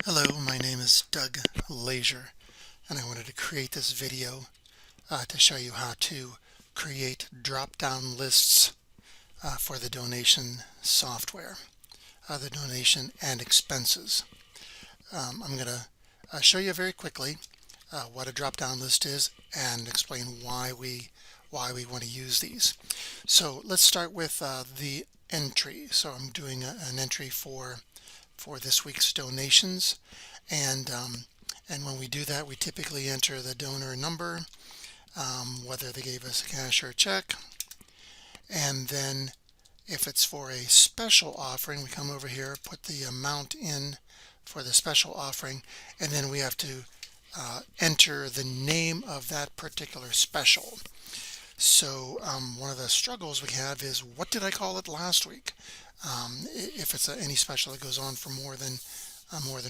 Hello, my name is Doug Leisure, and I wanted to create this video to show you how to create drop-down lists for the donation software, the donation and expenses. I'm going to show you very quickly what a drop-down list is and explain why we want to use these. So let's start with the entry. So I'm doing an entry for this week's donations, and when we do that, we typically enter the donor number, whether they gave us a cash or a check, and then if it's for a special offering, we come over here, put the amount in for the special offering, and then we have to enter the name of that particular special. So one of the struggles we have is, what did I call it last week? If it's any special that goes on for more than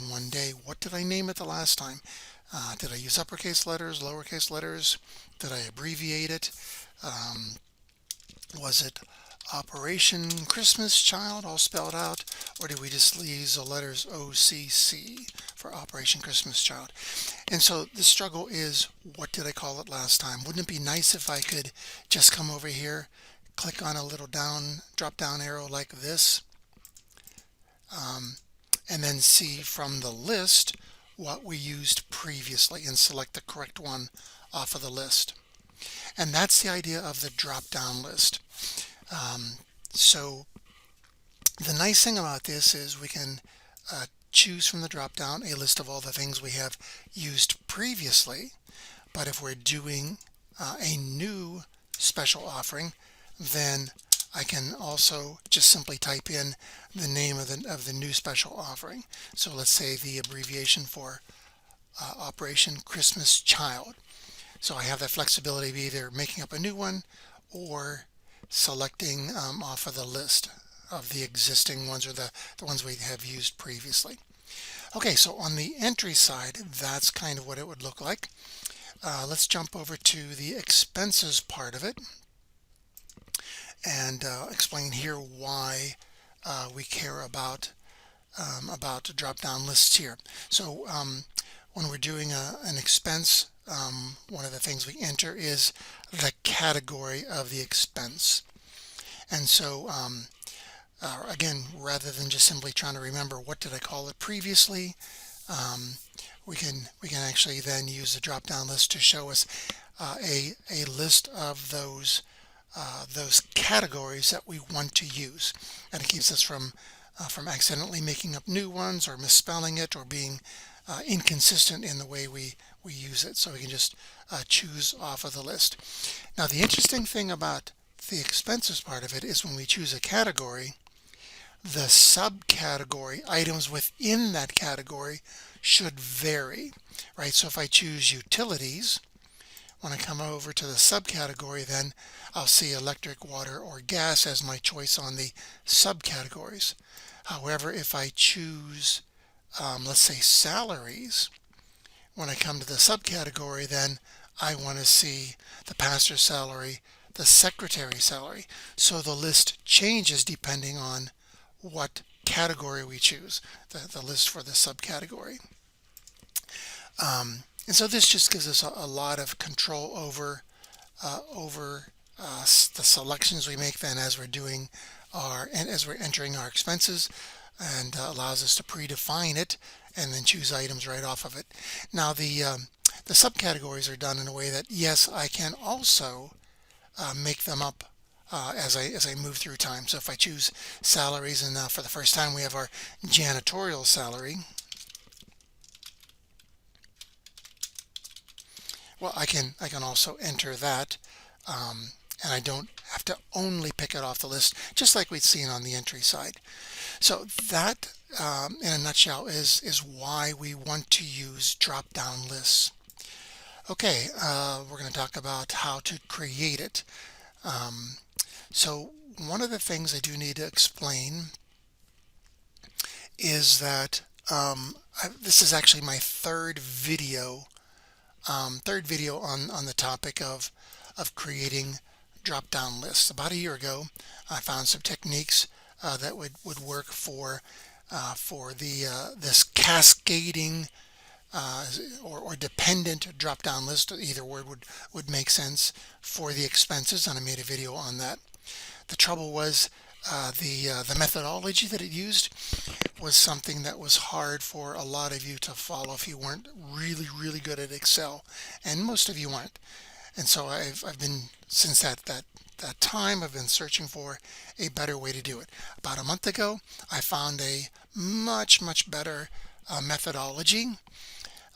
one day, what did I name it the last time? Did I use uppercase letters, lowercase letters? Did I abbreviate it? Was it Operation Christmas Child all spelled out, or did we just use the letters OCC for Operation Christmas Child? And so the struggle is, what did I call it last time? Wouldn't it be nice if I could just come over here, click on a little drop down arrow like this, and then see from the list what we used previously and select the correct one off of the list. And that's the idea of the drop down list. So the nice thing about this is we can choose from the drop down a list of all the things we have used previously. But if we're doing a new special offering, then I can also just simply type in the name of the new special offering. So let's say the abbreviation for Operation Christmas Child. So I have that flexibility of either making up a new one or selecting off of the list of the existing ones, or the ones we have used previously. Okay, so on the entry side, that's kind of what it would look like. Let's jump over to the expenses part of it and explain here why we care about drop-down lists here. So when we're doing an expense, one of the things we enter is the category of the expense. And so again, rather than just simply trying to remember what did I call it previously, we can actually then use the drop-down list to show us a list of those categories that we want to use, and it keeps us from accidentally making up new ones or misspelling it or being inconsistent in the way we use it. So we can just choose off of the list. Now the interesting thing about the expenses part of it is when we choose a category, the subcategory items within that category should vary, right? So if I choose utilities, when I come over to the subcategory, then I'll see electric, water, or gas as my choice on the subcategories. However, if I choose, let's say, salaries, when I come to the subcategory, then I want to see the pastor's salary, the secretary's salary. So the list changes depending on what category we choose, the list for the subcategory. And so this just gives us a lot of control over the selections we make then as we're doing as we're entering our expenses, and allows us to predefine it and then choose items right off of it. Now the subcategories are done in a way that, yes, I can also make them up as I move through time. So if I choose salaries, and for the first time we have our janitorial salary, well, I can also enter that, and I don't have to only pick it off the list, just like we'd seen on the entry side. So that, in a nutshell, is why we want to use drop-down lists. Okay, we're going to talk about how to create it. So one of the things I do need to explain is that this is actually my third video on the topic of creating drop-down lists. About a year ago, I found some techniques that would work for for the this cascading or dependent drop-down list. Either word would make sense for the expenses, and I made a video on that. The trouble was the methodology that it used was something that was hard for a lot of you to follow if you weren't really good at Excel, and most of you aren't. And so I've been, since that time, I've been searching for a better way to do it. About a month ago, I found a much better methodology,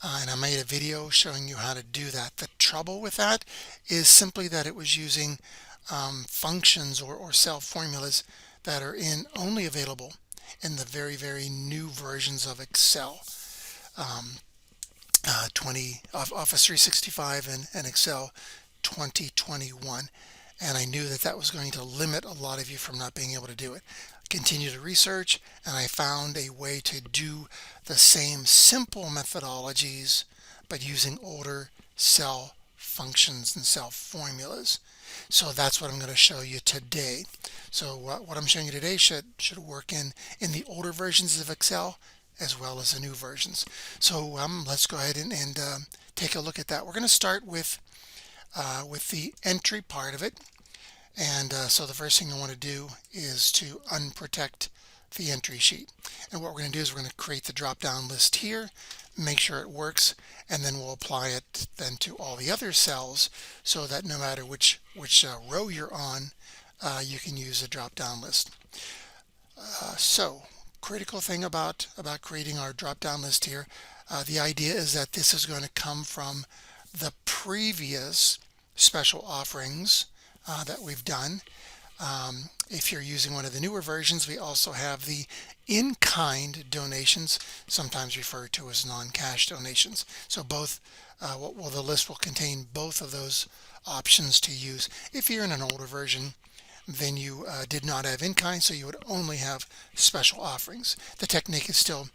and I made a video showing you how to do that. The trouble with that is simply that it was using functions or cell formulas that are only available in the very new versions of Excel. 20 Office 365 and Excel 2021, and I knew that was going to limit a lot of you from not being able to do it. Continue to research, and I found a way to do the same simple methodologies but using older cell functions and cell formulas. So that's what I'm going to show you today. So what I'm showing you today should work in the older versions of Excel as well as the new versions. So let's go ahead and take a look at that. We're going to start with the entry part of it. And so the first thing I want to do is to unprotect the entry sheet. And what we're going to do is we're going to create the drop-down list here, make sure it works, and then we'll apply it then to all the other cells so that no matter which row you're on, you can use a drop-down list. So critical thing about creating our drop-down list here, the idea is that this is going to come from the previous special offerings that we've done. If you're using one of the newer versions, we also have the in-kind donations, sometimes referred to as non-cash donations. So both, the list will contain both of those options to use. If you're in an older version, then you did not have in-kind, so you would only have special offerings. The technique is still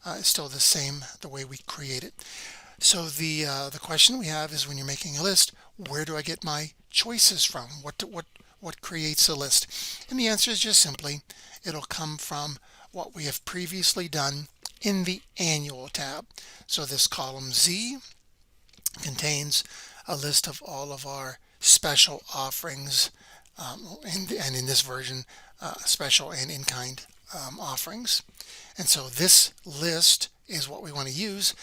the same, the way we create it. So the question we have is, when you're making a list, where do I get my choices from? What creates a list? And the answer is just simply, it'll come from what we have previously done in the Annual tab. So this column Z contains a list of all of our special offerings, and in this version, special and in-kind offerings. And so this list is what we want to use,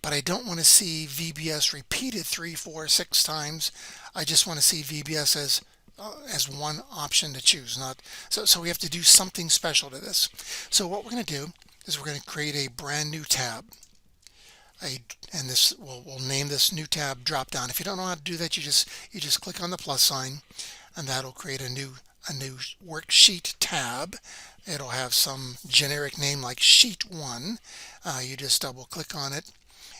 but I don't want to see VBS repeated 3, 4, 6 times. I just want to see VBS as one option to choose. So we have to do something special to this. So what we're going to do is we're going to create a brand new tab. And this we'll name this new tab drop down. If you don't know how to do that, you just click on the plus sign, and that'll create a new worksheet tab. It'll have some generic name like sheet 1. You just double click on it,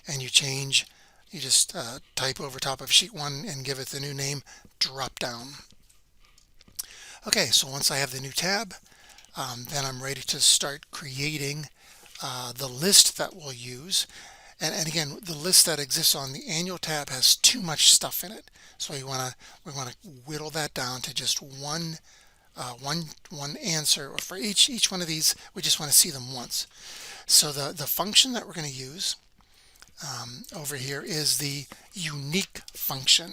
and you just type over top of sheet 1 and give it the new name Dropdown. Okay, so once I have the new tab, then I'm ready to start creating the list that we'll use. And again, the list that exists on the Annual tab has too much stuff in it, so we want to whittle that down to just one answer. Or for each one of these, we just want to see them once. So the function that we're going to use over here is the unique function.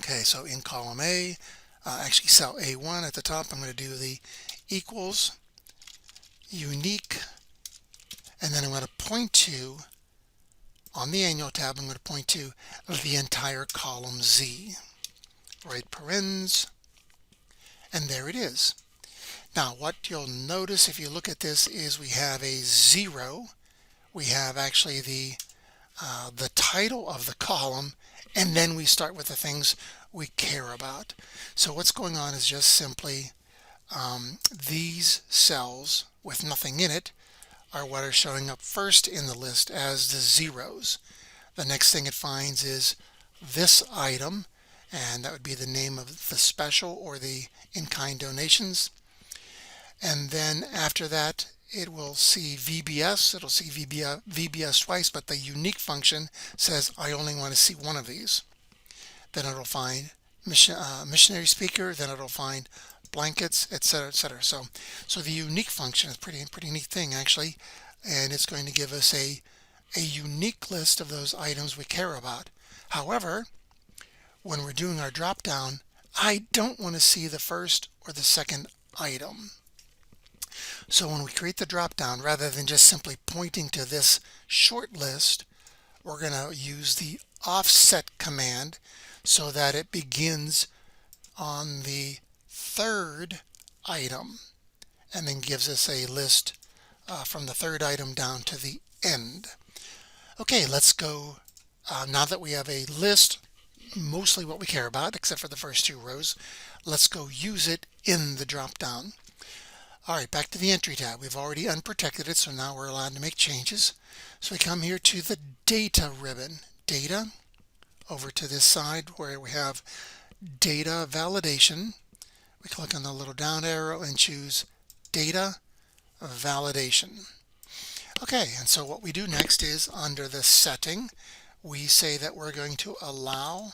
Okay, so in column A, actually cell A1 at the top, I'm going to do the equals unique, and then I'm going to point to, on the Annual tab, I'm going to point to the entire column Z. Right parens, and there it is. Now what you'll notice if you look at this is we have a 0. We have actually the title of the column, and then we start with the things we care about. So what's going on is just simply these cells with nothing in it are what are showing up first in the list as the zeros. The next thing it finds is this item, and that would be the name of the special or the in-kind donations. And then after that, it will see VBS. It'll see VBS twice, but the unique function says I only want to see one of these. Then it'll find missionary speaker. Then it'll find blankets, etc., etc. So the unique function is pretty neat thing actually, and it's going to give us a unique list of those items we care about. However, when we're doing our drop down, I don't want to see the first or the second item. So when we create the drop down, rather than just simply pointing to this short list, we're going to use the offset command so that it begins on the third item and then gives us a list from the third item down to the end. Okay, let's go. Now that we have a list, mostly what we care about, except for the first two rows, let's go use it in the drop down. All right, back to the entry tab. We've already unprotected it, so now we're allowed to make changes. So we come here to the data ribbon, data, over to this side where we have data validation. We click on the little down arrow and choose data validation. Okay, and so what we do next is under the setting, we say that we're going to allow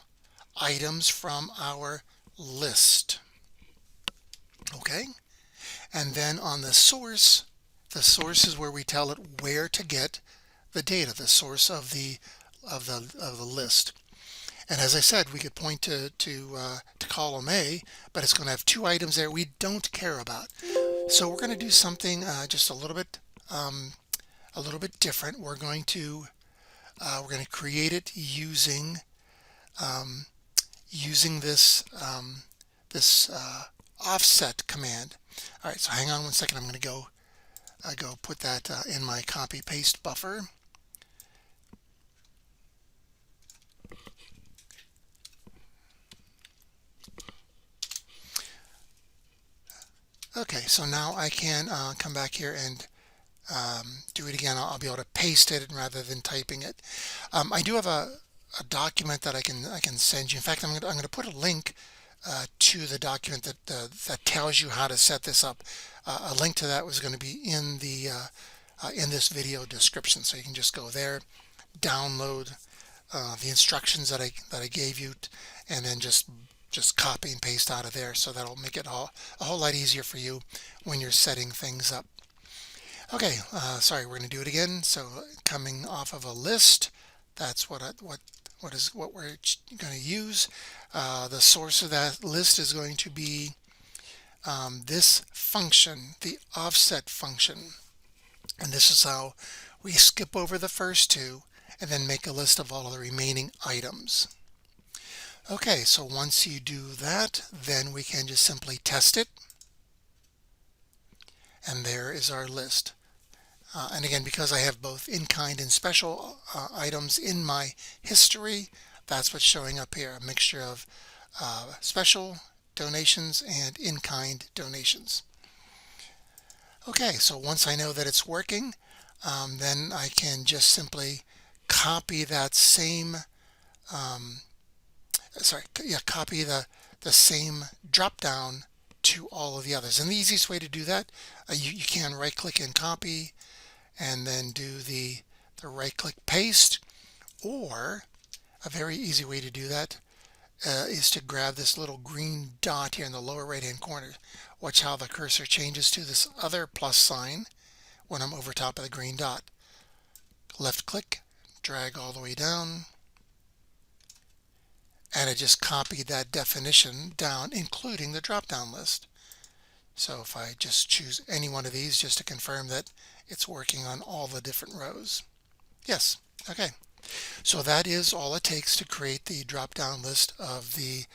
items from our list. Okay, and then on the source is where we tell it where to get the data, the source of the list. And as I said, we could point to column A, but it's going to have two items there we don't care about. So we're going to do something just a little bit different. We're going to create it using this offset command. All right, so hang on one second. I'm going to go put that in my copy paste buffer. Okay, so now I can come back here and do it again. I'll be able to paste it rather than typing it. I do have a document that I can send you. In fact, I'm going to put a link to the document that tells you how to set this up. A link to that was going to be in the in this video description, so you can just go there, download the instructions that I gave you, and then just copy and paste out of there. So that'll make it a whole lot easier for you when you're setting things up. Okay, sorry, we're going to do it again. So coming off of a list, that's what we're going to use. The source of that list is going to be this function, the offset function. And this is how we skip over the first two and then make a list of all of the remaining items. Okay, so once you do that, then we can just simply test it. And there is our list. And again, because I have both in-kind and special items in my history, that's what's showing up here, a mixture of special donations and in-kind donations. Okay, so once I know that it's working, then I can just simply copy that same, copy the same drop down to all of the others. And the easiest way to do that, you can right click and copy and then do the right click paste, or a very easy way to do that is to grab this little green dot here in the lower right hand corner. Watch how the cursor changes to this other plus sign when I'm over top of the green dot. Left click, drag all the way down, and it just copied that definition down, including the drop down list. So if I just choose any one of these just to confirm that it's working on all the different rows. Yes, okay. So that is all it takes to create the drop-down list of the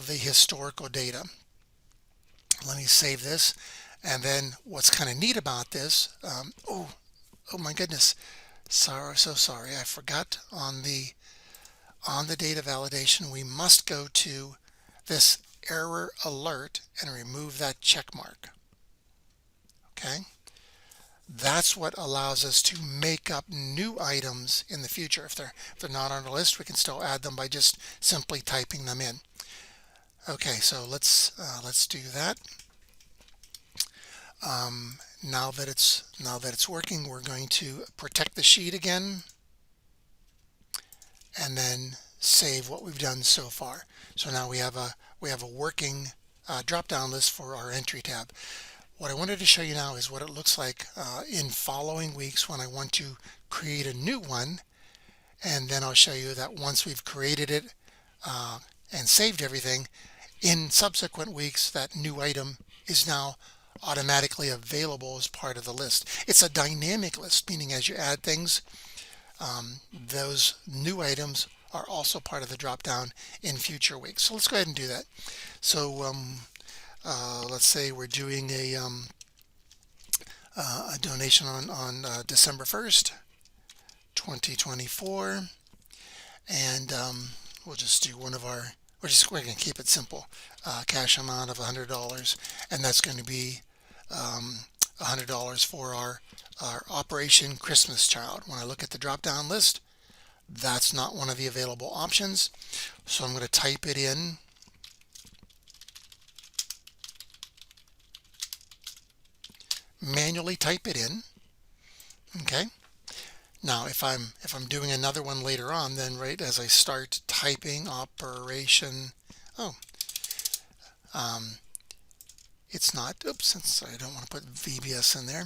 historical data. Let me save this, and then what's kind of neat about this, oh my goodness, so sorry, I forgot on the data validation, we must go to this error alert and remove that check mark. Okay, that's what allows us to make up new items in the future. If they're not on the list, we can still add them by just simply typing them in. Okay, so let's do that. Now that it's working, we're going to protect the sheet again, and then save what we've done so far. So now we have a working drop-down list for our entry tab. What I wanted to show you now is what it looks like in following weeks when I want to create a new one, and then I'll show you that once we've created it and saved everything, in subsequent weeks that new item is now automatically available as part of the list. It's a dynamic list, meaning as you add things, those new items are also part of the drop down in future weeks. So let's go ahead and do that. So let's say we're doing a donation on December 1st, 2024, and we'll just do one of our, we're going to keep it simple, cash amount of $100, and that's going to be $100 for our Operation Christmas Child. When I look at the drop-down list, that's not one of the available options, so I'm going to type it in. Manually type it in. Okay. Now, if I'm doing another one later on, then right as I start typing Operation, it's not. Oops, since I don't want to put VBS in there.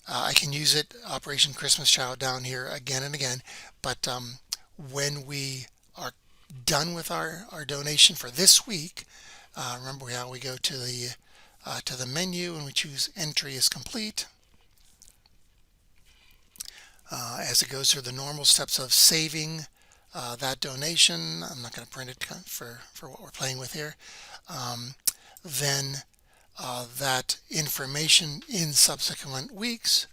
I can use it, Operation Christmas Child, down here again and again, but when we are done with our donation for this week, remember how we go to the menu and we choose Entry is Complete. As it goes through the normal steps of saving that donation, I'm not going to print it for what we're playing with here, then that information in subsequent weeks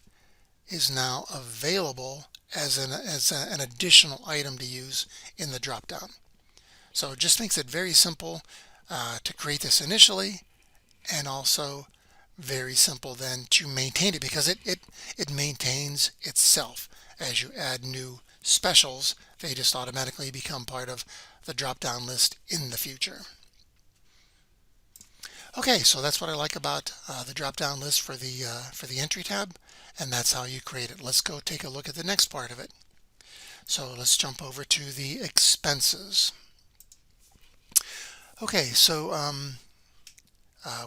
is now available as an additional item to use in the drop-down. So it just makes it very simple to create this initially, and also very simple then to maintain it, because it maintains itself. As you add new specials, they just automatically become part of the drop-down list in the future. Okay, so that's what I like about the drop-down list for the entry tab, and that's how you create it. Let's go take a look at the next part of it. So let's jump over to the expenses. Okay, so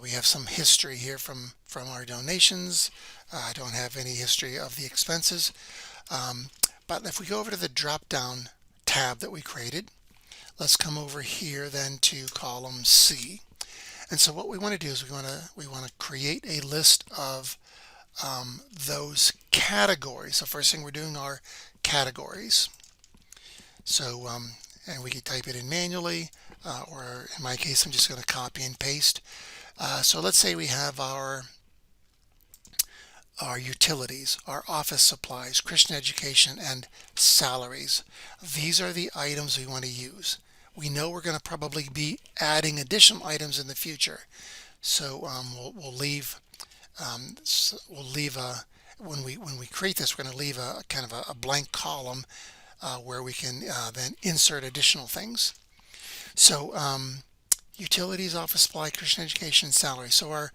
we have some history here from our donations. I don't have any history of the expenses, but if we go over to the drop-down tab that we created, let's come over here then to column C. And so what we want to do is we want to create a list of those categories. So first thing we're doing are categories. So and we can type it in manually, or in my case I'm just going to copy and paste. So let's say we have our utilities, our office supplies, Christian education, and salaries. These are the items we want to use. We know we're going to probably be adding additional items in the future, so we'll leave when we create this, we're going to leave a kind of a blank column where we can then insert additional things. So utilities, office supply, Christian education, salary. So our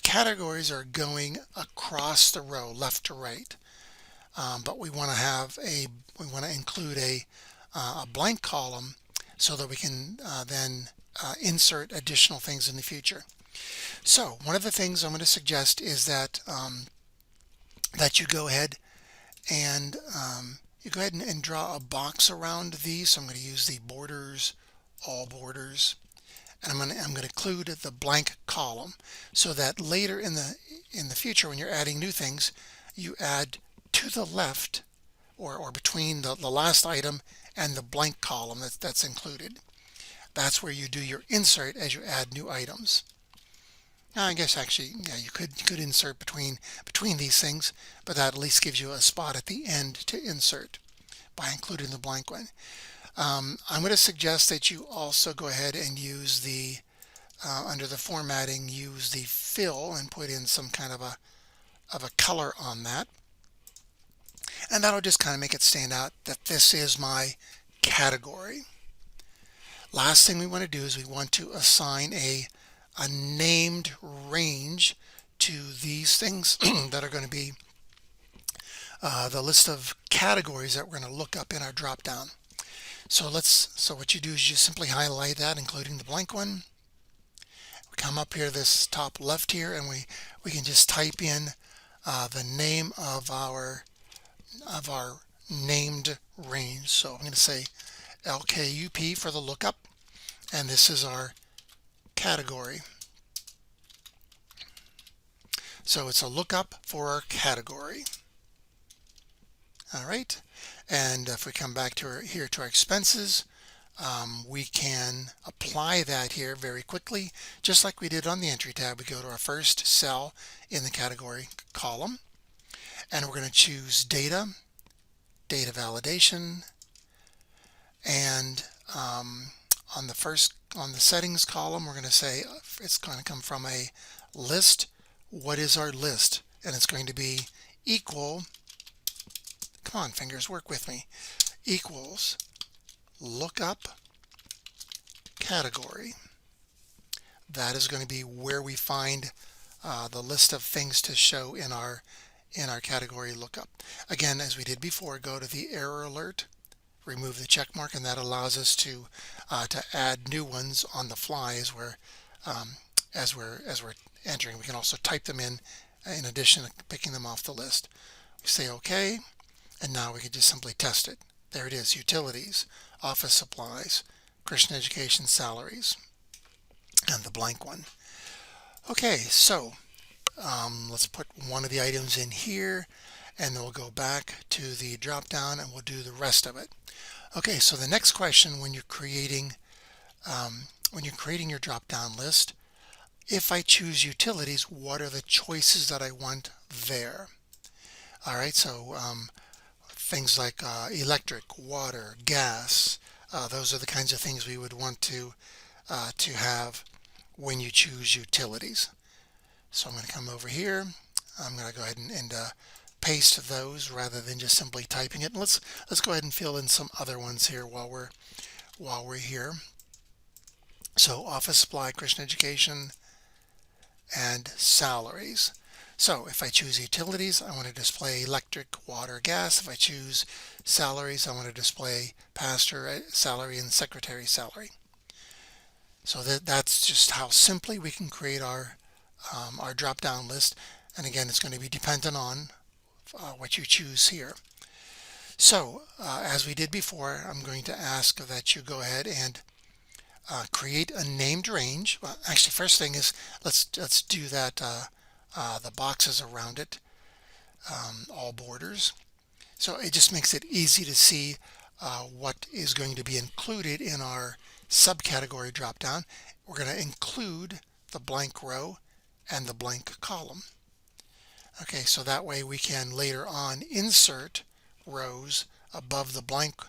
categories are going across the row, left to right, but we want to include a blank column so that we can then insert additional things in the future. So one of the things I'm going to suggest is that that you go ahead and draw a box around these. So I'm going to use the borders, all borders, and I'm going to include the blank column so that later in the future, when you're adding new things, you add to the left or between the last item and the blank column that's included. That's where you do your insert as you add new items. Now, I guess actually, yeah, you could insert between these things, but that at least gives you a spot at the end to insert by including the blank one. I'm going to suggest that you also go ahead and use the under the formatting, use the fill and put in some kind of a color on that, and that'll just kind of make it stand out that this is my category. Last thing we want to do is we want to assign a named range to these things that are going to be the list of categories that we're going to look up in our drop down. So what you do is you simply highlight that, including the blank one. We come up here, this top left here, and we can just type in the name of our named range. So I'm going to say LKUP for the lookup, and this is our category. So it's a lookup for our category. All right, and if we come back to here to our expenses, we can apply that here very quickly, just like we did on the entry tab. We go to our first cell in the category column, and we're going to choose data validation, and on the settings column, we're going to say it's going to come from a list. What is our list? And it's going to be equal, come on fingers, work with me, equals lookup category. That is going to be where we find the list of things to show in our category lookup. Again, as we did before, go to the error alert, remove the check mark, and that allows us to add new ones on the fly as we're entering. We can also type them in addition to picking them off the list. We say OK, and now we can just simply test it. There it is: utilities, office supplies, Christian education salaries, and the blank one. Okay, so let's put one of the items in here, and then we'll go back to the drop down and we'll do the rest of it. Okay, so the next question when you're creating your drop down list, if I choose utilities, what are the choices that I want there? All right, so things like electric, water, gas, those are the kinds of things we would want to have when you choose utilities. So I'm going to come over here. I'm going to go ahead and paste those rather than just simply typing it. And let's go ahead and fill in some other ones here while we're here. So office supply, Christian education, and salaries. So if I choose utilities, I want to display electric, water, gas. If I choose salaries, I want to display pastor salary and secretary salary. So that's just how simply we can create our drop-down list. And again, it's going to be dependent on what you choose here. So as we did before, I'm going to ask that you go ahead and create a named range. Well, actually, first thing is let's do that. The boxes around it, all borders. So it just makes it easy to see what is going to be included in our subcategory drop-down. We're going to include the blank row and the blank column. Okay, so that way we can later on insert rows above the blank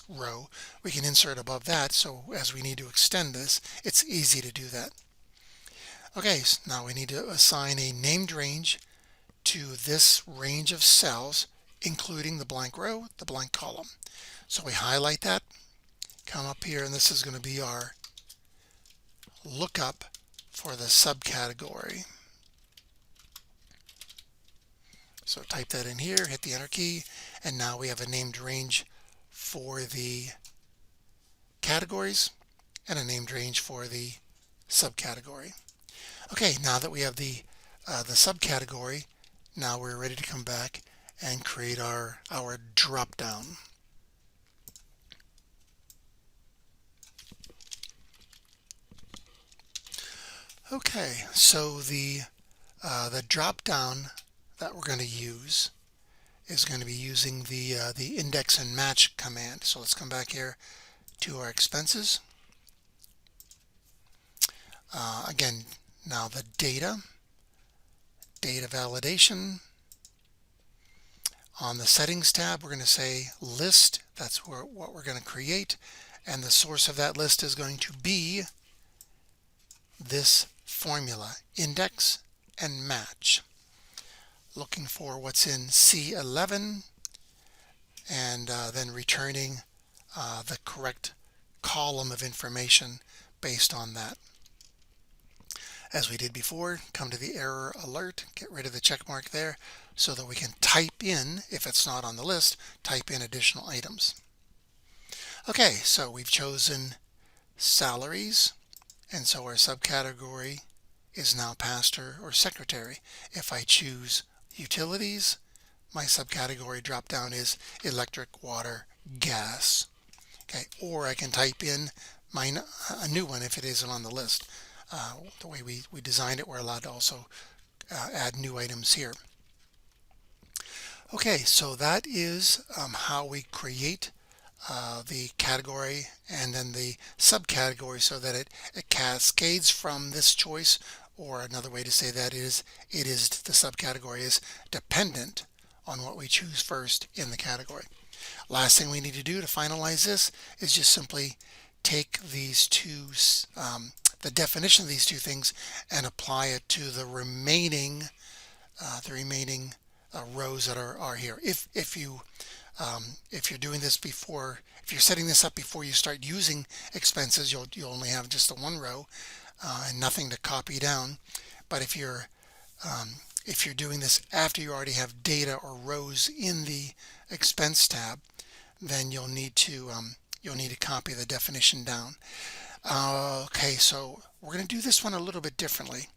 row. We can insert above that, so as we need to extend this, it's easy to do that. Okay, so now we need to assign a named range to this range of cells, including the blank row, the blank column. So we highlight that, come up here, and this is going to be our lookup for the subcategory. So type that in here, hit the enter key, and now we have a named range for the categories and a named range for the subcategory. Okay, now that we have the subcategory, now we're ready to come back and create our drop down. Okay, so the drop down that we're going to use is going to be using the index and match command. So let's come back here to our expenses. Again, now the data validation. On the settings tab, we're going to say list. That's what we're going to create, and the source of that list is going to be this formula, index and match. Looking for what's in C11 and then returning the correct column of information based on that. as we did before, come to the error alert, get rid of the check mark there so that we can type in, if it's not on the list, type in additional items. Okay, so we've chosen salaries, and so our subcategory is now pastor or secretary. If I choose utilities, my subcategory drop down is electric, water, gas. Okay, or I can type in a new one if it isn't on the list. The way we designed it, we're allowed to also add new items here. Okay, so that is how we create the category and then the subcategory so that it cascades from this choice, or another way to say that is the subcategory is dependent on what we choose first in the category. Last thing we need to do to finalize this is just simply take these two, the definition of these two things, and apply it to the remaining rows that are here. If you're doing this before, if you're setting this up before you start using expenses, you'll only have just the one row and nothing to copy down. But if you're doing this after you already have data or rows in the expense tab, then you'll need to copy the definition down. Okay, so we're going to do this one a little bit differently,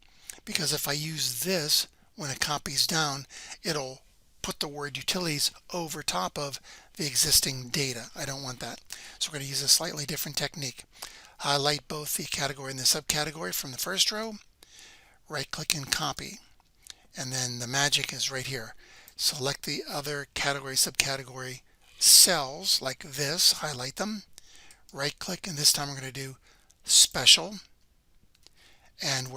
because if I use this, when it copies down, it'll put the word utilities over top of the existing data. I don't want that. So we're going to use a slightly different technique. Highlight both the category and the subcategory from the first row, right click and copy, and then the magic is right here. Select the other category, subcategory cells like this, highlight them, right click, and this time we're going to do special, and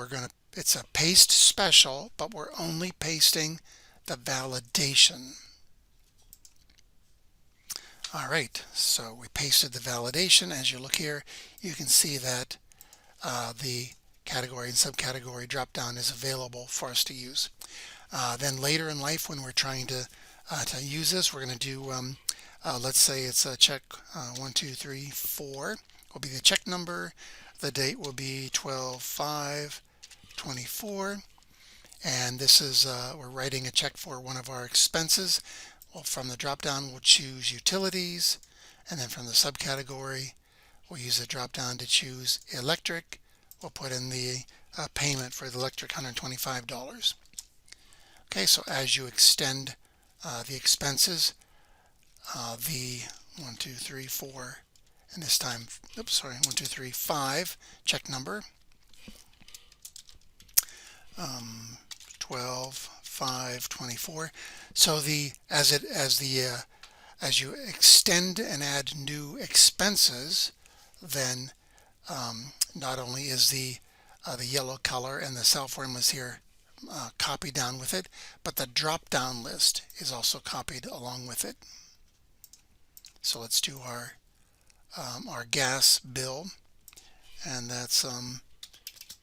it's a paste special, but we're only pasting the validation. All right, so we pasted the validation. As you look here, you can see that the category and subcategory drop-down is available for us to use. Then later in life, when we're trying to use this, we're going to do, let's say it's a check 1, 2, 3, 4 will be the check number. The date will be 12/5/24. And this is, we're writing a check for one of our expenses. Well, from the drop-down, we'll choose utilities, and then from the subcategory, we'll use the drop-down to choose electric. We'll put in the payment for the electric, $125. Okay, so as you extend the expenses, the 1, 2, 3, 4, and this time, 1, 2, 3, 5 check number, 12/5/24. So as you extend and add new expenses, then not only is the yellow color and the cell formulas here copied down with it, but the drop-down list is also copied along with it. So let's do our gas bill, and that's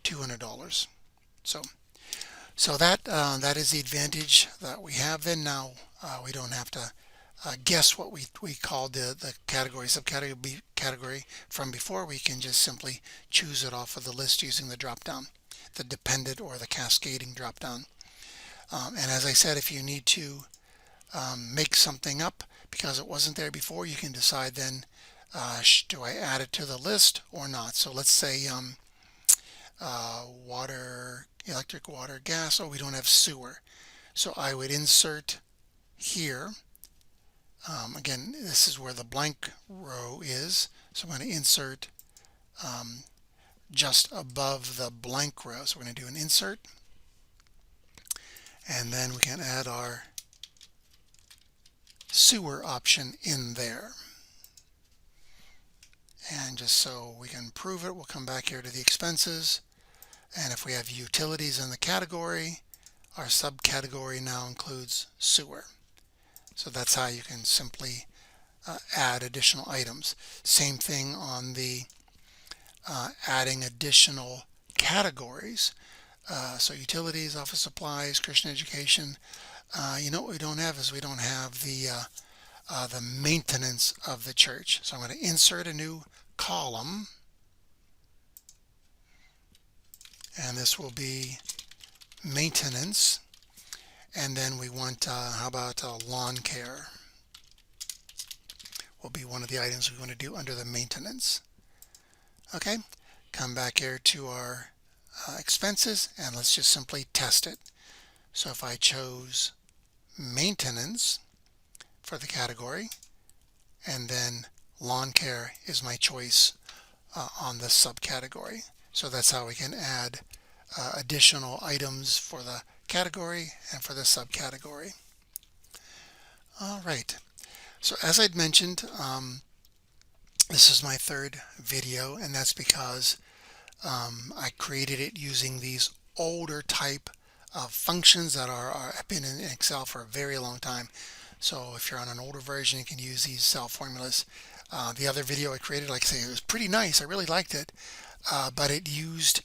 $200. So that is the advantage that we have. Then now we don't have to guess what we called the category, subcategory from before. We can just simply choose it off of the list using the drop-down, the dependent or the cascading drop-down. And as I said, if you need to make something up because it wasn't there before, you can decide then, do I add it to the list or not? So let's say water, electric, water, gas. Oh, we don't have sewer. So I would insert here. Again, this is where the blank row is. So I'm going to insert just above the blank row. So we're going to do an insert. And then we can add our sewer option in there. And just so we can prove it, we'll come back here to the expenses. And if we have utilities in the category, our subcategory now includes sewer. So that's how you can simply add additional items. Same thing on the adding additional categories. So utilities, office supplies, Christian education. You know what we don't have is we don't have the maintenance of the church. So I'm going to insert a new column, and this will be maintenance, and then we want how about lawn care will be one of the items we want to do under the maintenance. Okay, come back here to our expenses, and let's just simply test it. So if I chose maintenance for the category, and then lawn care is my choice on this subcategory. So that's how we can add additional items for the category and for the subcategory. All right, so as I'd mentioned, this is my third video, and that's because I created it using these older type of functions that have been in Excel for a very long time. So if you're on an older version, you can use these cell formulas. The other video I created, like I say, it was pretty nice. I really liked it, but it used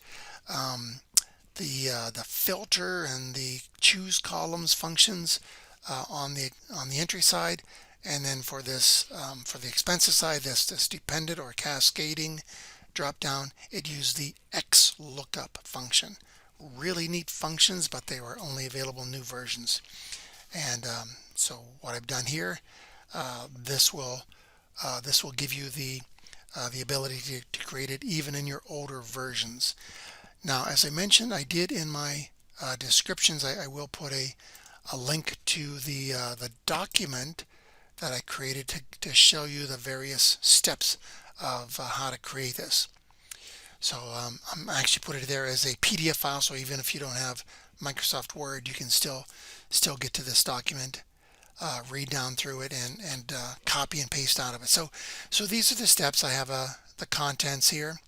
the filter and the choose columns functions on the entry side, and then for this for the expenses side, this dependent or cascading drop down, it used the X lookup function. Really neat functions, but they were only available in new versions. And so what I've done here, this will give you the ability to create it even in your older versions. Now, as I mentioned, I did in my descriptions, I will put a link to the document that I created to show you the various steps of how to create this. So I'm actually put it there as a PDF file, so even if you don't have Microsoft Word, you can still get to this document, read down through it, and copy and paste out of it. So these are the steps. I have the contents here.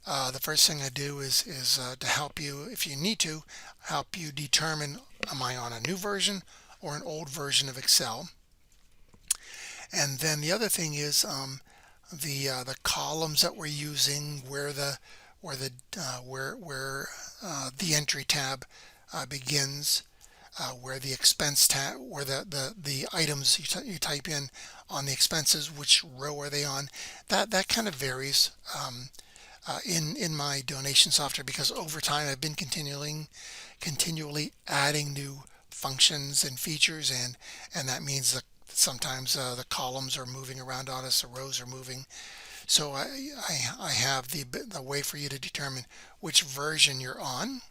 The first thing I do is to help you, if you need to, help you determine, am I on a new version or an old version of Excel? And then the other thing is the columns that we're using, where the entry tab begins, where the expense tab, where the items you type in on the expenses, which row are they on? That kind of varies in my donation software, because over time I've been continually adding new functions and features, and that means that sometimes the columns are moving around on us, the rows are moving. So I have the way for you to determine which version you're on,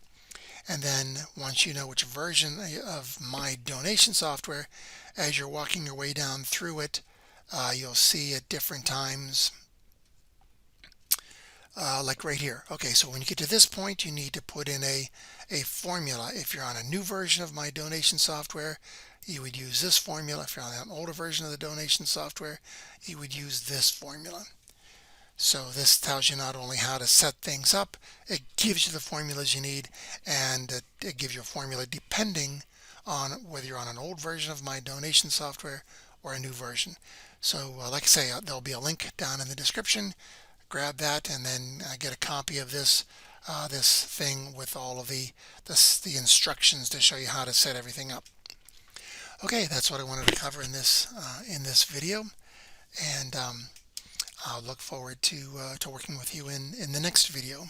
and then once you know which version of my donation software, as you're walking your way down through it, you'll see at different times, like right here. Okay, so when you get to this point, you need to put in a formula. If you're on a new version of my donation software, you would use this formula. If you're on an older version of the donation software, you would use this formula. So this tells you not only how to set things up, it gives you the formulas you need, and it gives you a formula depending on whether you're on an old version of my donation software or a new version. So like I say, there'll be a link down in the description. Grab that, and then get a copy of this thing with all of the instructions to show you how to set everything up. Okay, that's what I wanted to cover in this video, and I'll look forward to working with you in the next video.